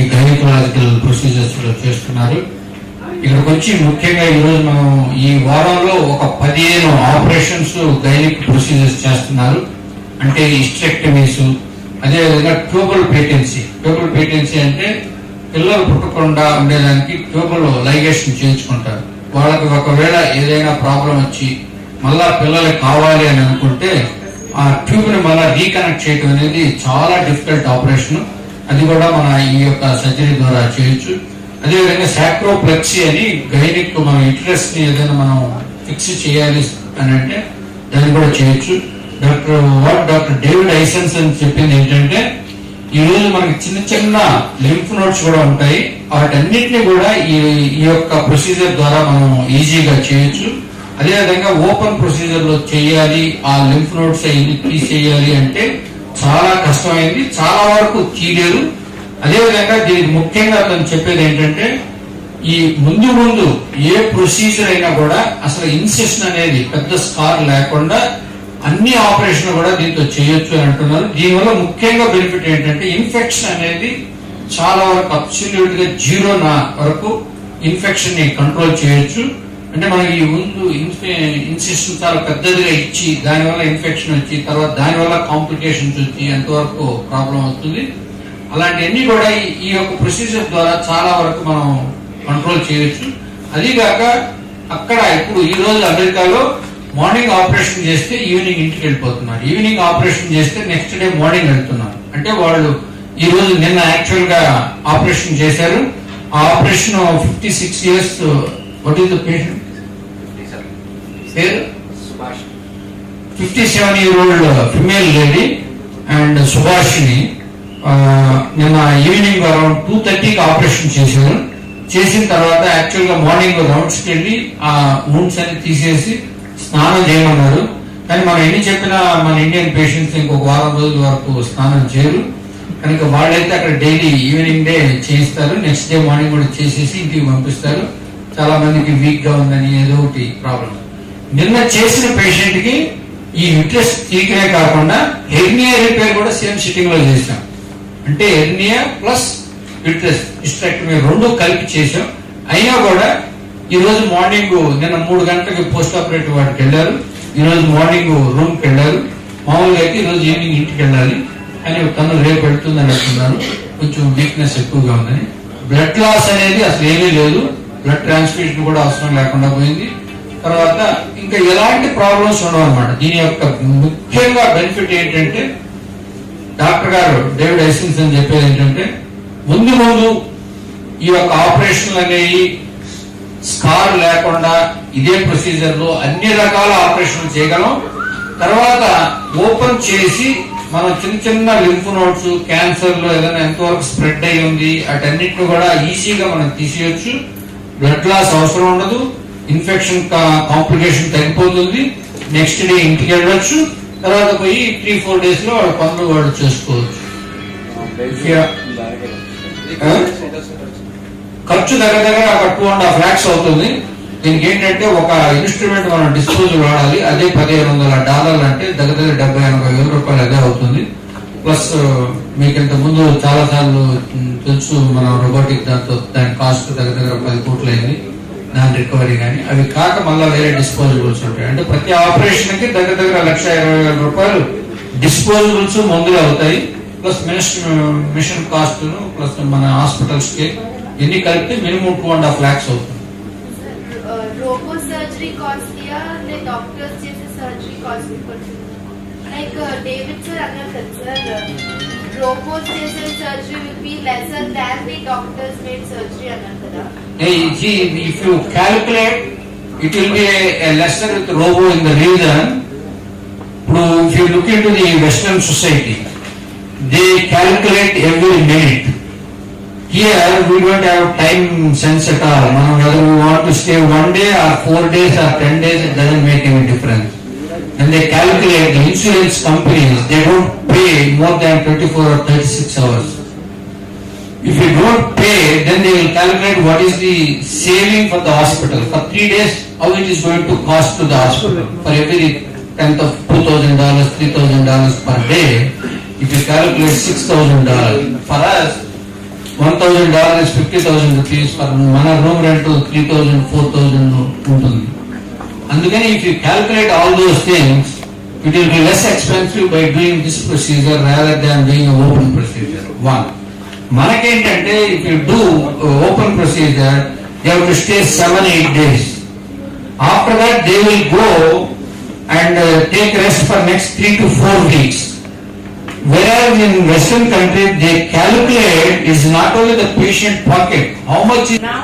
ఈ gynaecological procedures లో చేస్తున్నారు. ఇక్కడికి వచ్చి ముఖ్యంగా ఈరోజు మనం ఈ వారంలో ఒక 15 ఆపరేషన్స్ గైనిక్ ప్రొసీజర్స్ చేస్తున్నారు. అంటే హిస్టెక్టమీస్, అదేవిధంగా ట్యూబల్ పేటెన్సీ అంటే పిల్లలు పుట్టకుండా ఉండేదానికి ట్యూబల్ లైగేషన్ చేయించుకుంటారు. వాళ్ళకి ఒకవేళ ఏదైనా ప్రాబ్లం వచ్చి మళ్ళా పిల్లలు కావాలి అని అనుకుంటే ఆ ట్యూబ్ ని మళ్ళా రీకనెక్ట్ చేయడం అనేది చాలా డిఫికల్ట్ ఆపరేషన్. అది కూడా మన ఈ యొక్క సర్జరీ ద్వారా చేయొచ్చు. అదేవిధంగా సాక్రోప్లెక్సీ అని గైనిక్ మన యూటరస్ ని ఏదైనా మనం ఫిక్స్ చేయాలి అని అంటే దాన్ని కూడా చేయొచ్చు. డాక్టర్ డేవిడ్ ఐసెన్సన్ చెప్పింది ఏంటంటే ఈ రోజు మనకి చిన్న చిన్న లింఫ్ నోడ్స్ కూడా ఉంటాయి. వాటన్నిటిని కూడా ఈ యొక్క ప్రొసీజర్ ద్వారా మనం ఈజీగా చేయొచ్చు. అదేవిధంగా ఓపెన్ ప్రొసీజర్ లో చేయాలి, ఆ లింఫ్ నోడ్స్ తీసేయాలి అంటే చాలా కష్టమైంది, చాలా వరకు తీయలేరు. అదేవిధంగా దీనికి ముఖ్యంగా అతను చెప్పేది ఏంటంటే ఈ ముందు ఏ ప్రొసీజర్ అయినా కూడా అసలు ఇన్సెషన్ అనేది పెద్ద స్కార్ లేకుండా అన్ని ఆపరేషన్ కూడా దీంతో చేయొచ్చు అని అంటున్నారు. దీనివల్ల ముఖ్యంగా బెనిఫిట్ ఏంటంటే ఇన్ఫెక్షన్ అనేది చాలా వరకు అబ్సల్యూట్ గా 0 వరకు ఇన్ఫెక్షన్ ని కంట్రోల్ చేయొచ్చు. అంటే మనకి ఈ ముందు ఇన్సెషన్ చాలా పెద్దదిగా ఇచ్చి దానివల్ల ఇన్ఫెక్షన్ వచ్చి తర్వాత దానివల్ల కాంప్లికేషన్స్ వచ్చి ఎంతవరకు ప్రాబ్లం అవుతుంది. అలాంటివన్నీ కూడా ఈ యొక్క ప్రొసీజర్ ద్వారా చాలా వరకు మనం కంట్రోల్ చేయొచ్చు. అదిగాక అక్కడ ఇప్పుడు ఈ రోజు అమెరికాలో మార్నింగ్ ఆపరేషన్ చేస్తే ఈవినింగ్ ఇంటికి వెళ్ళిపోతున్నారు, ఈవినింగ్ ఆపరేషన్ చేస్తే నెక్స్ట్ డే మార్నింగ్ వెళ్తున్నారు. అంటే వాళ్ళు ఈ రోజు నిన్న యాక్చువల్ గా ఆపరేషన్ చేశారు. ఆ operation 56 years. What is the patient పేరు? 57-year-old female lady and Subhashini నిన్న ఈవినింగ్ అరౌండ్ 2:30కి ఆపరేషన్ చేశారు. చేసిన తర్వాత యాక్చువల్ గా మార్నింగ్ రౌండ్స్కి వెళ్ళి ఆ వూండ్స్ అన్ని తీసేసి స్నానం చేయమన్నారు. కానీ మనం ఎన్ని చెప్పినా మన ఇండియన్ పేషెంట్స్ ఇంకొక వారం రోజుల వరకు స్నానం చేయరు. కనుక వాళ్ళైతే అక్కడ డైలీ ఈవినింగ్ డే చేయిస్తారు, నెక్స్ట్ డే మార్నింగ్ కూడా చేసేసి ఇంటికి పంపిస్తారు. చాలా మందికి వీక్ గా ఉందని ఏదో ఒకటి ప్రాబ్లం. నిన్న చేసిన పేషెంట్ కి ఈ యూట్రస్ తీయకనే కాకుండా హెర్నియా రిపేర్ కూడా సేమ్ సిట్టింగ్ లో చేశాం. అంటే హెర్నియా ప్లస్ యూట్రస్ హిస్టెక్టమీ 2 కలిపి చేశాం. అయినా కూడా ఈ రోజు మార్నింగ్ నిన్న 3 గంటలకి పోస్ట్ ఆపరేటివ్ వాడికి వెళ్ళారు, ఈ రోజు మార్నింగ్ రూమ్ కి వెళ్ళారు. మామూలుగా అయితే ఈ రోజు ఈవినింగ్ ఇంటికి వెళ్ళాలి, కానీ తను రేపు వెళ్తుందని అంటున్నారు. కొంచెం వీక్నెస్ ఎక్కువగా ఉందని. బ్లడ్ లాస్ అనేది అసలు ఏమీ లేదు, బ్లడ్ ట్రాన్స్ఫ్యూషన్ కూడా అవసరం లేకుండా పోయింది. తర్వాత ఇంకా ఎలాంటి ప్రాబ్లమ్స్ ఉండవు అనమాట. దీని యొక్క ముఖ్యంగా బెనిఫిట్ ఏంటంటే డాక్టర్ గారు డేవిడ్ ఐసెన్సన్ చెప్పేది ఏంటంటే ముందు ఈ యొక్క ఆపరేషన్లు అనేవి స్కార్ లేకుండా ఇదే ప్రొసీజర్ లో అన్ని రకాల ఆపరేషన్లు చేయగలం. తర్వాత ఓపెన్ చేసి మనం చిన్న లింఫ్ నోడ్స్ క్యాన్సర్ లో ఏదైనా ఎంతవరకు స్ప్రెడ్ అయి ఉంది అటన్నిటిని కూడా ఈజీగా మనం తీసేయచ్చు. బ్లడ్ లాస్ అవసరం ఉండదు, ఇన్ఫెక్షన్ కాంప్లికేషన్ తగ్గిపోతుంది. నెక్స్ట్ డే ఇంటికి వెళ్ళొచ్చు, తర్వాత పోయి 3-4 days లో వాళ్ళ పనులు వాళ్ళు చేసుకోవచ్చు. ఖర్చు దగ్గర ఒక 2.5 lakhs అవుతుంది. దీనికి ఏంటంటే ఒక ఇన్స్ట్రుమెంట్ మనం డిస్పోజల్ వాడాలి, అదే $1,500 అంటే దగ్గర 70-80 వేల రూపాయలు అదే అవుతుంది. ప్లస్ మీకు ఇంత ముందు చాలా సార్లు తెలుసు మన రోబోటిక్ దాని కాస్ట్ దగ్గర 10 కోట్లు అయింది, దాని రికవరీ కానీ. అవి కాక మళ్ళీ వేరే డిస్పోజబుల్స్ ఉంటాయి. అంటే ప్రతి ఆపరేషన్ కి దగ్గర 1,20,000 రూపాయలు డిస్పోజబుల్స్ మందులు అవుతాయి. ప్లస్ మిషన్ కాస్ట్ ప్లస్ మన హాస్పిటల్స్ కి ఎన్ని కలిపితే మినిమం 2.5 lakhs అవుతుంది. रोबो सर्जरी कॉस्ट या ले डॉक्टर्स जैसे सर्जरी कॉस्ट पड़ती है. लाइक डेविड सर अगर सर रोबोट जैसे surgery will be lesser than the doctors made surgery अनंतरा. If you calculate, it will be a lesser with robo in the region. If you look into the Western society, they calculate every minute. Here we don't have time sense at all. Whether we want to stay 1 day or 4 days or 10 days, it doesn't make any difference. And they calculate, the insurance companies, they don't pay more than 24 or 36 hours. If you don't pay, then they will calculate what is the saving for the hospital. For 3 days, how it is going to cost to the hospital. For every 10th of $2,000, $3,000 per day, if you calculate $6,000. For us, $1,000 is 50,000 rupees, for మన room rent 3,000, 4,000 ఉంటుంది. అందుకని if you calculate all those things, it will be less expensive by doing this procedure rather than doing a open procedure. One. మనకేంటంటే if you do open procedure, you have to stay 7-8 days. After that they will go and take rest for next 3 to 4 weeks. Whereas in Western countries they calculate is not only the patient pocket, how much is Now